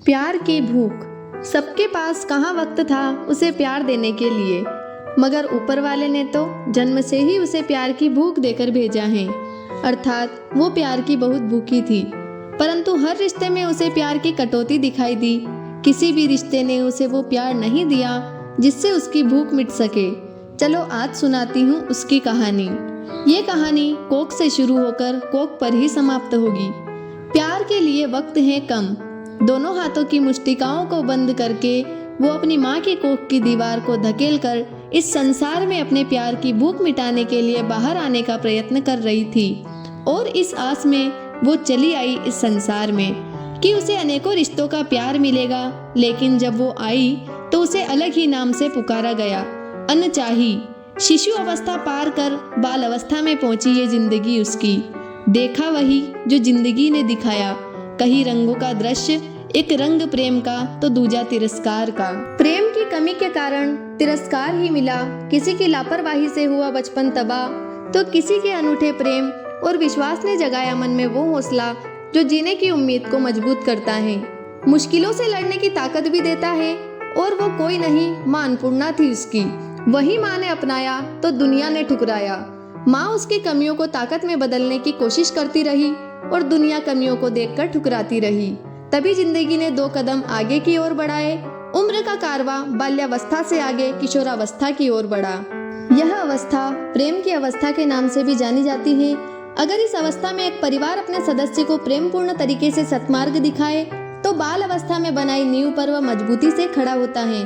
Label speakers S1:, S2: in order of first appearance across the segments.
S1: प्यार की भूख। सबके पास कहाँ वक्त था उसे प्यार देने के लिए, मगर ऊपर वाले ने तो जन्म से ही उसे प्यार की भूख देकर भेजा है। अर्थात वो प्यार की बहुत भूखी थी, परंतु हर रिश्ते में उसे प्यार की कटौती दिखाई दी। किसी भी रिश्ते ने उसे वो प्यार नहीं दिया जिससे उसकी भूख मिट सके। चलो आज सुनाती हूँ उसकी कहानी। ये कहानी कोक से शुरू होकर कोक पर ही समाप्त होगी। प्यार के लिए वक्त है कम। दोनों हाथों की मुष्टिकाओं को बंद करके वो अपनी माँ की कोख की दीवार को धकेलकर इस संसार में अपने प्यार की भूख मिटाने के लिए बाहर आने का प्रयत्न कर रही थी। और इस आस में वो चली आई इस संसार में कि उसे अनेकों रिश्तों का प्यार मिलेगा। लेकिन जब वो आई तो उसे अलग ही नाम से पुकारा गया, अनचाही। शिशु अवस्था पार कर बाल अवस्था में पहुंची ये जिंदगी उसकी। देखा वही जो जिंदगी ने दिखाया, कहीं रंगों का दृश्य, एक रंग प्रेम का तो दूजा तिरस्कार का। प्रेम की कमी के कारण तिरस्कार ही मिला। किसी की लापरवाही से हुआ बचपन तबाह, तो किसी के अनूठे प्रेम और विश्वास ने जगाया मन में वो हौसला जो जीने की उम्मीद को मजबूत करता है, मुश्किलों से लड़ने की ताकत भी देता है। और वो कोई नहीं, माँ अन्नपूर्णा थी उसकी। वही माँ ने अपनाया तो दुनिया ने ठुकराया। माँ उसकी कमियों को ताकत में बदलने की कोशिश करती रही और दुनिया कमियों को देखकर ठुकराती रही। तभी जिंदगी ने 2 कदम आगे की ओर बढ़ाए। उम्र का कारवां बाल्यावस्था से आगे किशोरावस्था की ओर बढ़ा। यह अवस्था प्रेम की अवस्था के नाम से भी जानी जाती है। अगर इस अवस्था में एक परिवार अपने सदस्य को प्रेमपूर्ण तरीके से सत्मार्ग दिखाए तो बाल अवस्था में बनाई नींव पर वह मजबूती से खड़ा होता है।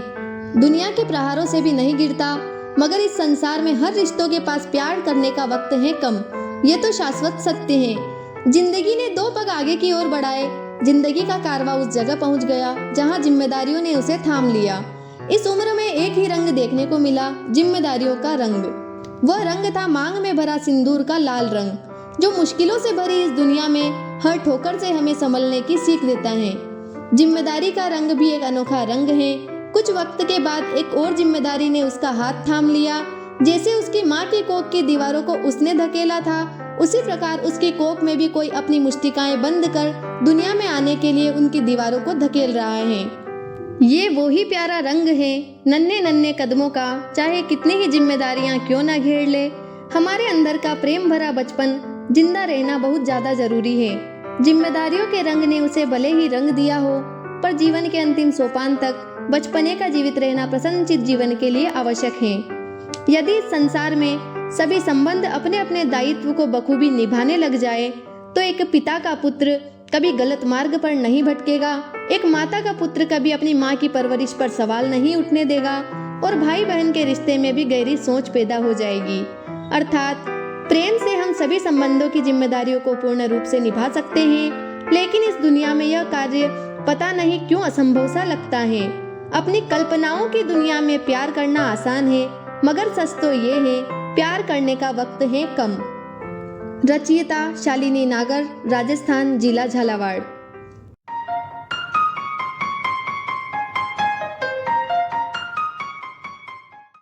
S1: दुनिया के प्रहारों से भी नहीं गिरता। मगर इस संसार में हर रिश्तों के पास प्यार करने का वक्त है कम। ये तो शाश्वत सत्य है। जिंदगी ने 2 पग आगे की ओर बढ़ाए। जिंदगी का कारवां उस जगह पहुंच गया जहां जिम्मेदारियों ने उसे थाम लिया। इस उम्र में एक ही रंग देखने को मिला, जिम्मेदारियों का रंग। वह रंग था मांग में भरा सिंदूर का लाल रंग, जो मुश्किलों से भरी इस दुनिया में हर ठोकर से हमें संभलने की सीख देता है। जिम्मेदारी का रंग भी एक अनोखा रंग है। कुछ वक्त के बाद एक और जिम्मेदारी ने उसका हाथ थाम लिया। जैसे उसकी माँ की कोख की दीवारों को उसने धकेला था, उसी प्रकार उसकी कोख में भी कोई अपनी मुष्टिकाएं बंद कर दुनिया में आने के लिए उनकी दीवारों को धकेल रहा है। ये वो ही प्यारा रंग है, नन्हे नन्हे कदमों का। चाहे कितनी ही जिम्मेदारियां क्यों ना घेर ले, हमारे अंदर का प्रेम भरा बचपन जिंदा रहना बहुत ज्यादा जरूरी है। जिम्मेदारियों के रंग ने उसे भले ही रंग दिया हो, पर जीवन के अंतिम सोपान तक बचपने का जीवित रहना प्रसन्नचित जीवन के लिए आवश्यक है। यदि इस संसार में सभी संबंध अपने अपने दायित्व को बखूबी निभाने लग जाए तो एक पिता का पुत्र कभी गलत मार्ग पर नहीं भटकेगा, एक माता का पुत्र कभी अपनी माँ की परवरिश पर सवाल नहीं उठने देगा, और भाई बहन के रिश्ते में भी गहरी सोच पैदा हो जाएगी। अर्थात प्रेम से हम सभी संबंधों की जिम्मेदारियों को पूर्ण रूप से निभा सकते हैं। लेकिन इस दुनिया में यह कार्य पता नहीं क्यों असंभव सा लगता है। अपनी कल्पनाओं की दुनिया में प्यार करना आसान है, मगर सच तो ये है, प्यार करने का वक्त है कम। रचयिता शालिनी नागर, राजस्थान, जिला झालावाड़।